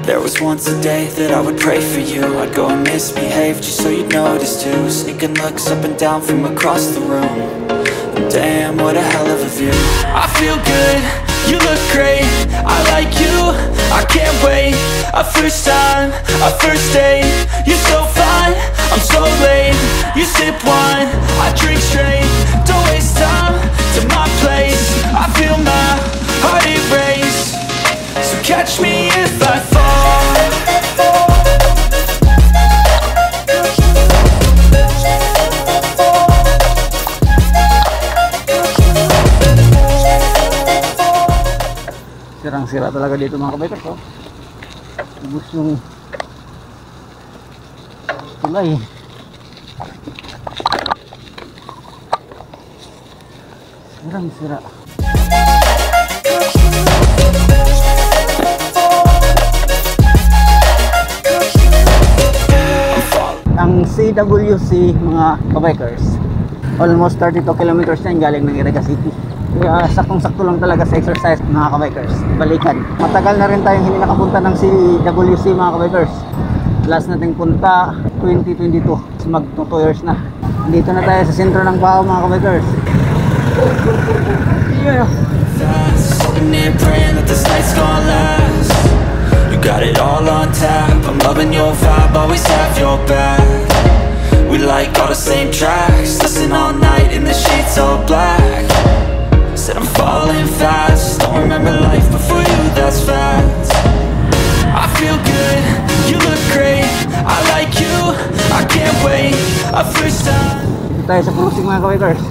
There was once a day that I would pray for you. I'd go and misbehave just so you'd notice too. Sneaking looks up and down from across the room. And damn, what a hell of a view. I feel good, you look great, I like you, I can't wait. A first time, a first date. You're so fine, I'm so late. You sip wine, I drink straight. Don't waste time to my place. I feel my heart erase. So catch me if I fall. Sirang-sira talaga dito mga kabikers, oh. Ubus yung tulay. Sirang-sira. Ang CWC mga kabikers, almost 32 kilometers na yung galing ng Iriga City. Kaya saktong-sakto lang talaga sa exercise mga kabikers. Balikan. Matagal na rin tayong hindi nakapunta ng CWC mga kabikers. Last nating punta 2022. Mag 2 years na. Dito na tayo sa sentro ng Pao mga kabikers. Yeah. You got it all on tap. I'm loving your vibe, always have your back. We like all the same tracks. Listen all night in the sheets all black. Said I'm falling fast. Don't remember life before you, that's facts. I feel good, you look great, I like you, I can't wait. A first time. Dito tayo sa cruising mga kabikers.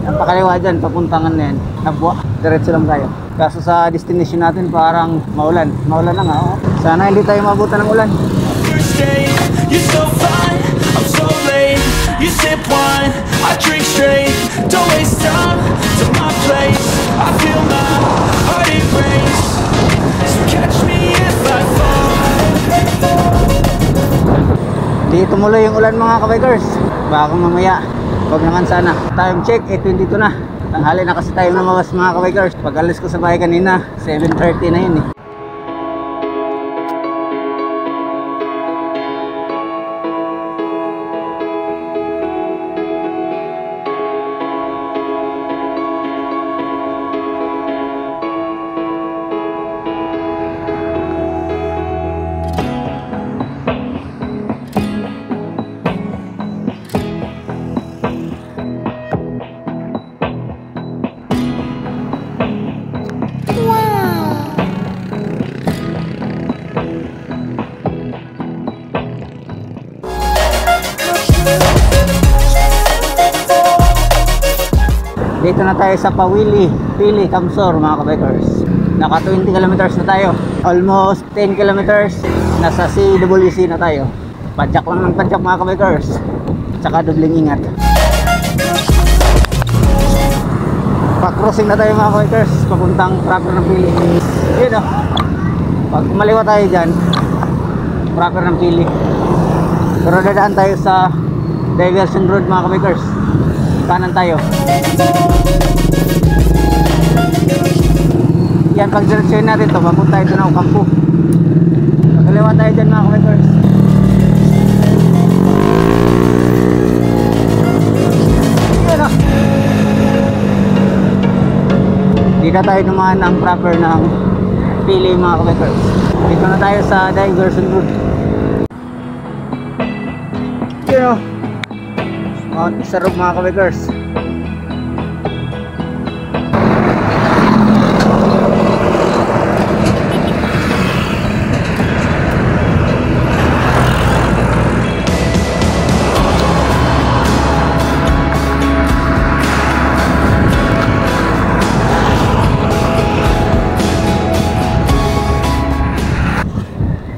Ang pakaliwa dyan, papuntangan na yan. Nabwa, diretso lang tayo. Kaso sa destination natin parang maulan. Maulan na nga, oh. Sana hindi tayo mabutan ng ulan. First day, you're so fine, I'm so late. You sip wine, I drink straight. Don't waste time to my place. I feel my heart erase. So catch me if I fall. Di tumuloy yung ulan mga kabikers. Baka mamaya, wag naman sana. Time check, 8:22 na. Tanghali na kasi tayo lumabas mga kabikers. Pag alis ko sa bahay kanina, 7:30 na yun eh. Dito na tayo sa Pawili, Pili, Kamsor mga kabikers. Naka 20 kilometers na tayo. Almost 10 kilometers. Nasa CWC na tayo. Padyak lang ng padyak mga kabikers. Tsaka dubling ingat. Pa-crossing na tayo mga kabikers. Papuntang proper ng Pili. Yun o. Pag maliwa tayo dyan, proper ng Pili. Pero dadaan tayo sa diversion road mga kabikers. Kanan tayo. Yan, pag direksyon natin to, papunta ito na Ocampo. Kaliwa tayo dyan mga kabikers. Yan o. Dito tayo dumaan ng proper ng Pili mga kabikers. Dito na tayo sa diversion road. Yan o. Mount Isarog mga kabikers.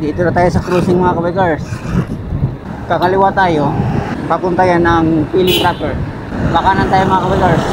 Dito na tayo sa cruising mga kabikers. Kakaliwa tayo, papunta yan ng Pili proper. Bakanan tayo mga kabikers.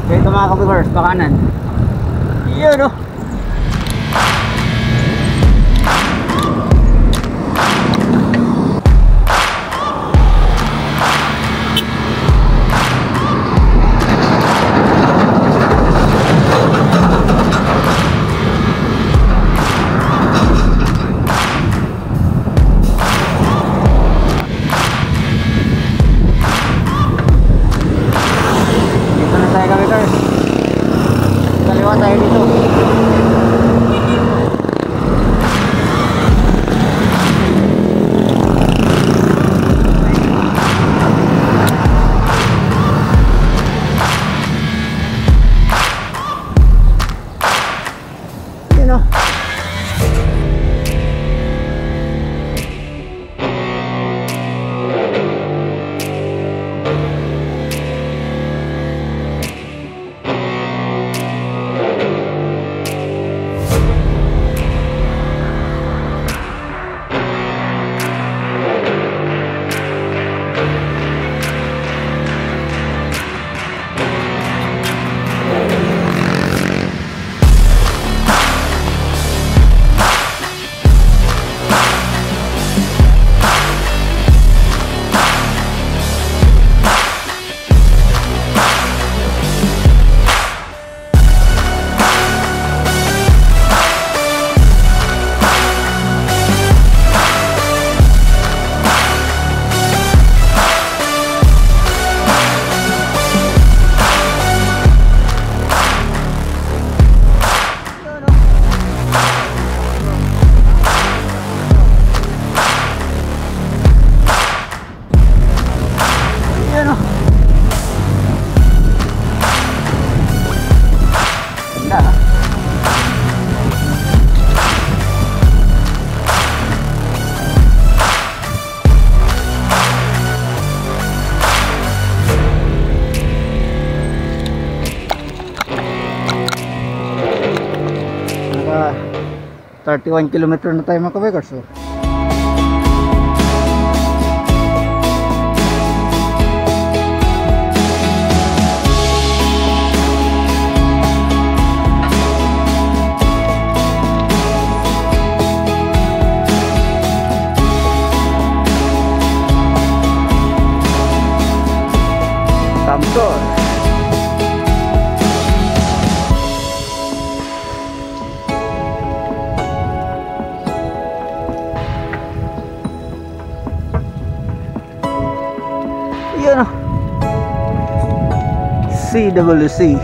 Dito mga kabikers, bakanan. Yun o. Tayo dito. Yun o. Naka 31 kilometer na tayo mga kabikers. So Tamsol. Yan o. CWC.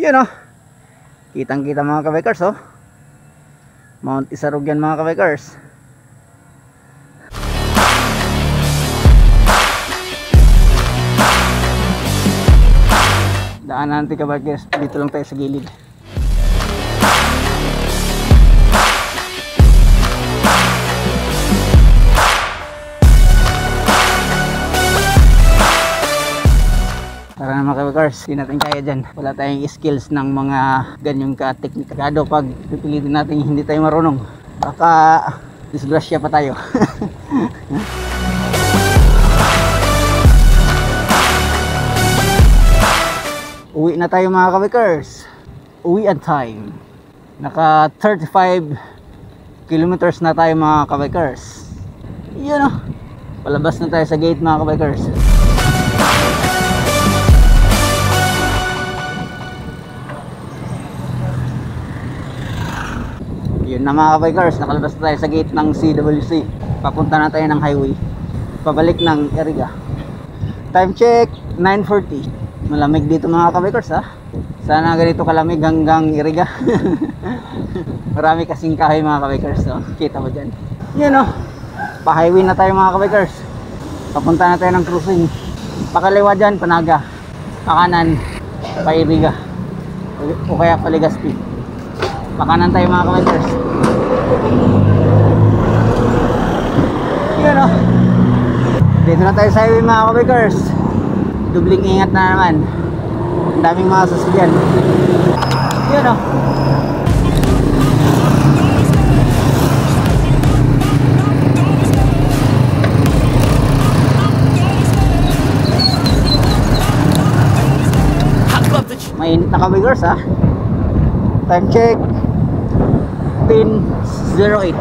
Yun oh. Kitang kita mga kabikers oh. Mount Isarog yan mga kabikers. Daanan natin kabikers. Dito lang tayo sa gilid. Tara na mga kabikers, hindi natin kaya dyan. Wala tayong skills ng mga ganyong ka-teknikado. Pag pipilitin natin hindi tayo marunong, baka disgrasya pa tayo. Uwi na tayo mga kabikers. Uwi at time. Naka 35 kilometers na tayo mga kabikers. Yun o, palabas na tayo sa gate mga kabikers. Yun na mga kabikers, nakalabas na tayo sa gate ng CWC. Papunta na tayo ng highway, pabalik ng Iriga. Time check 9:40. Malamig dito mga kabikers ha. Sana ganito kalamig hanggang Iriga. Marami kasing kahoy mga kabikers oh. Kita mo dyan. Yun oh, pa-highway na tayo mga kabikers. Papunta na tayo ng cruising. Pakaliwa dyan, Panaga. Pakanan, pa Iriga, o kaya Palegazpi. Pakanan tayo mga kabikers. Yun o, dito na tayo sa highway mga kabikers. Dubling ingat na naman. Ang daming mga sasakyan. Yun o, mainit na kabikers ha. Time check 10:08.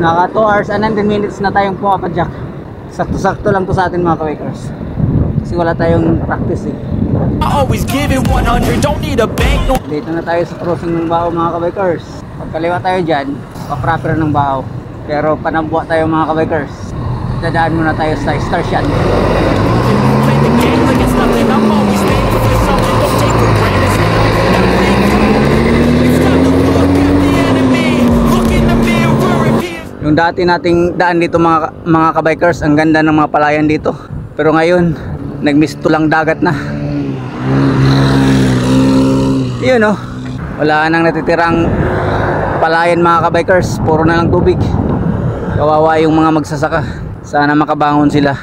Naka 2 hours and 19 minutes na tayong pumapadyak. Sakto-sakto lang to sa atin mga kabikers, kasi wala tayong practice eh. Dito na tayo sa crossing ng Bao mga kabikers. Pagkaliwa tayo dyan, pa-proper ng Bao, pero panabwa tayo mga kabikers. Dadaan muna tayo sa Starshot. Yung dati nating daan dito mga kabikers, ang ganda ng mga palayan dito. Pero ngayon, nagmisto lang dagat na. Yun oh, wala nang natitirang palayan mga kabikers, puro na lang tubig. Kawawa yung mga magsasaka. Sana makabangon sila.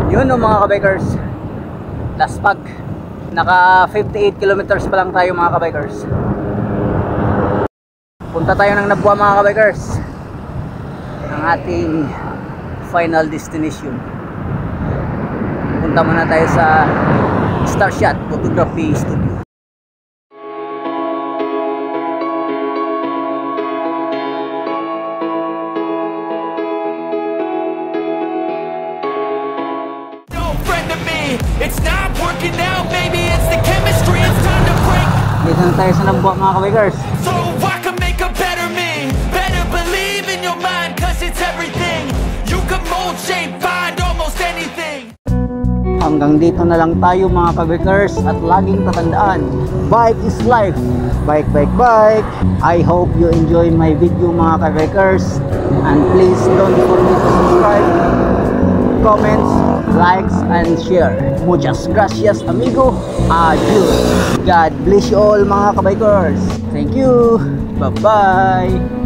Yun oh mga kabikers, Laspag. Naka 58 kilometers pa lang tayo mga kabikers. Punta tayo ng Nabua mga kabikers, ang ating final destination. Punta muna tayo sa Starshot Photography Studio. It's not working out, maybe it's the chemistry, it's time to break. Dito na tayo sa Nabua mga kabikers. So I can make a better me, better believe in your mind, cause it's everything. You can mold, shape, find almost anything. Hanggang dito na lang tayo mga kabikers, at laging tatandaan, bike is life. Bike, bike, bike. I hope you enjoy my video mga kabikers, and please don't forget to subscribe, comments, likes, and share. Muchas gracias amigo. Adios. God bless you all mga kabikers. Thank you. Bye bye.